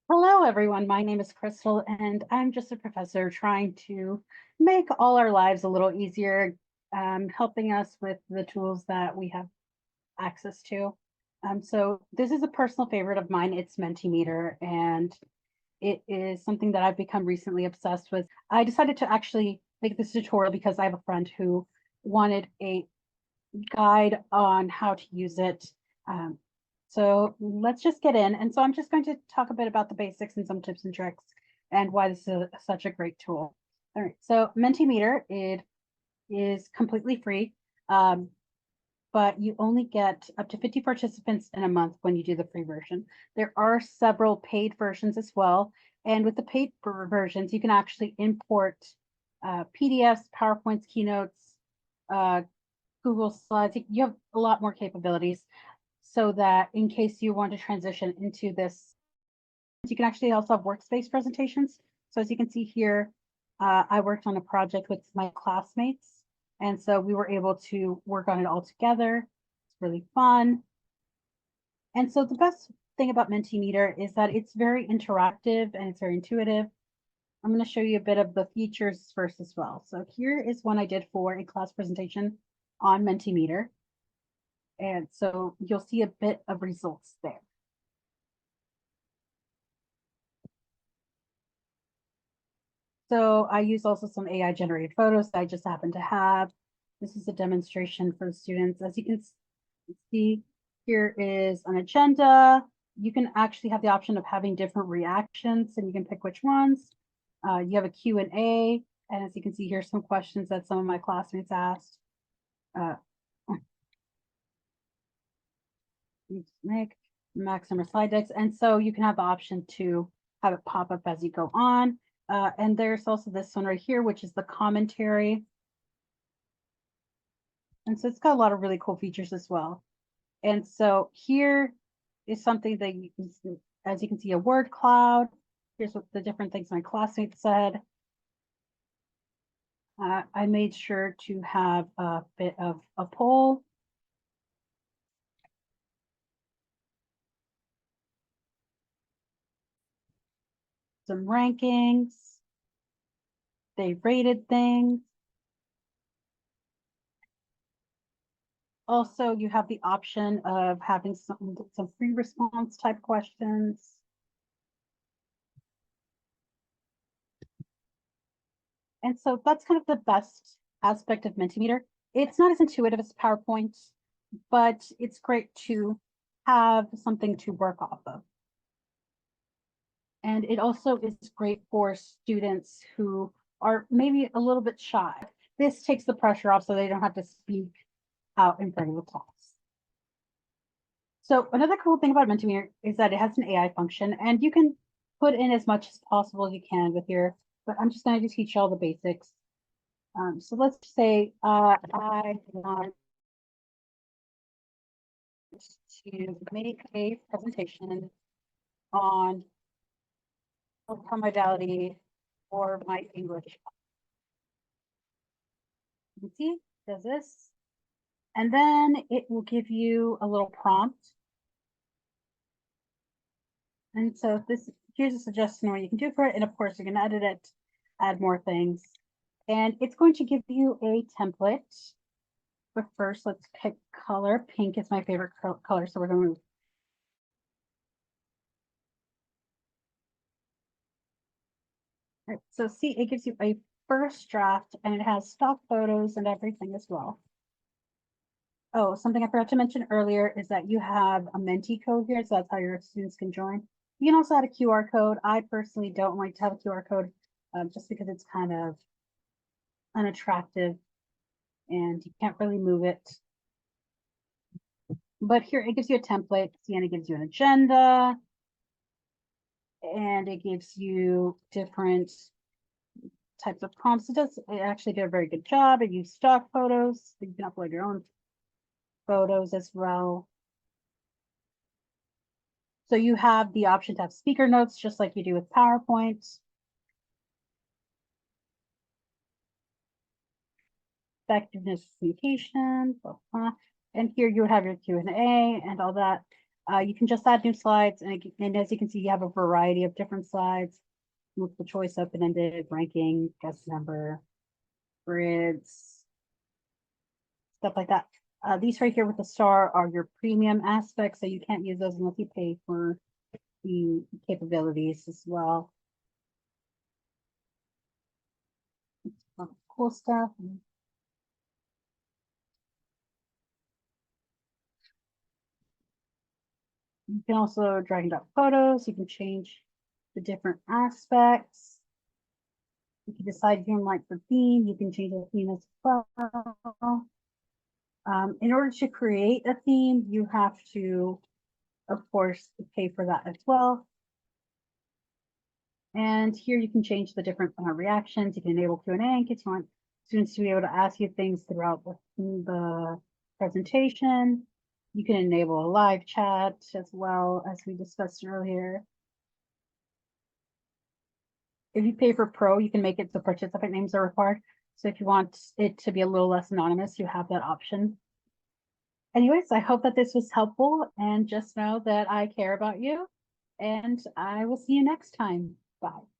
Hello, everyone. My name is Crystal, and I'm just a professor trying to make all our lives a little easier, helping us with the tools that we have access to. So this is a personal favorite of mine. It's Mentimeter, and it is something that I've become recently obsessed with. I decided to actually make this tutorial because I have a friend who wanted a guide on how to use it. Um, so let's just get in. And so I'm just going to talk a bit about the basics and some tips and tricks and why this is such a great tool. All right, so Mentimeter, it is completely free, but you only get up to 50 participants in a month when you do the free version. There are several paid versions as well. And with the paid versions, you can actually import PDFs, PowerPoints, keynotes, uh, Google Slides. You have a lot more capabilities so that in case you want to transition into this, you can actually also have workspace presentations. So as you can see here, I worked on a project with my classmates. And so we were able to work on it all together. It's really fun. And so the best thing about Mentimeter is that it's very interactive and it's very intuitive. I'm going to show you a bit of the features first as well. So here is one I did for a class presentation on Mentimeter. And so you'll see a bit of results there. So I use also some AI generated photos that I just happen to have. This is a demonstration for the students. As you can see, here is an agenda. You can actually have the option of having different reactions and you can pick which ones. You have a Q&A, and as you can see, here's some questions that some of my classmates asked. Make max number slide decks. And so you can have the option to have it pop up as you go on. And there's also this one right here, which is the commentary. And so it's got a lot of really cool features as well. And so here is something that you can see, as you can see, a word cloud. Here's what the different things my classmates said. I made sure to have a bit of a poll. Some rankings. They rated things. Also, you have the option of having some free response type questions. And so that's kind of the best aspect of Mentimeter. It's not as intuitive as PowerPoint, but it's great to have something to work off of. And it also is great for students who are maybe a little bit shy. This takes the pressure off so they don't have to speak out in front of the class. So another cool thing about Mentimeter is that it has an AI function, and you can put in as much as possible as you can with your, but I'm just going to teach you all the basics. So let's say I want to make a presentation on modality for my English. You can see, does this. And then it will give you a little prompt. And so here's a suggestion what you can do for it. And of course, you can edit it, add more things. And it's going to give you a template. But first, let's pick color. Pink is my favorite color, so we're going to move. All right, so see, it gives you a first draft, and it has stock photos and everything as well. Oh, something I forgot to mention earlier is that you have a Menti code here, so that's how your students can join. You can also add a QR code. I personally don't like to have a QR code just because it's kind of unattractive and you can't really move it. But here it gives you a template, and it gives you an agenda, and it gives you different types of prompts. It actually did a very good job. It used stock photos. You can upload your own photos as well. So you have the option to have speaker notes, just like you do with PowerPoint. Effectiveness communication, blah, blah. And here you would have your Q&A and all that. You can just add new slides, and as you can see, you have a variety of different slides. Multiple choice, open-ended, ranking, guest number, grids, stuff like that. These right here with the star are your premium aspects, so you can't use those unless you pay for the capabilities as well. Cool stuff. You can also drag and drop photos. You can change the different aspects. You can decide if you like the theme. You can change the theme as well. In order to create a theme, you have to, of course, pay for that as well. And here you can change the different reactions. You can enable Q&A in case you want students to be able to ask you things throughout the presentation. You can enable a live chat as well, as we discussed earlier. If you pay for Pro, you can make it so participant names are required. So if you want it to be a little less anonymous, you have that option. Anyways, I hope that this was helpful, and just know that I care about you, and I will see you next time. Bye.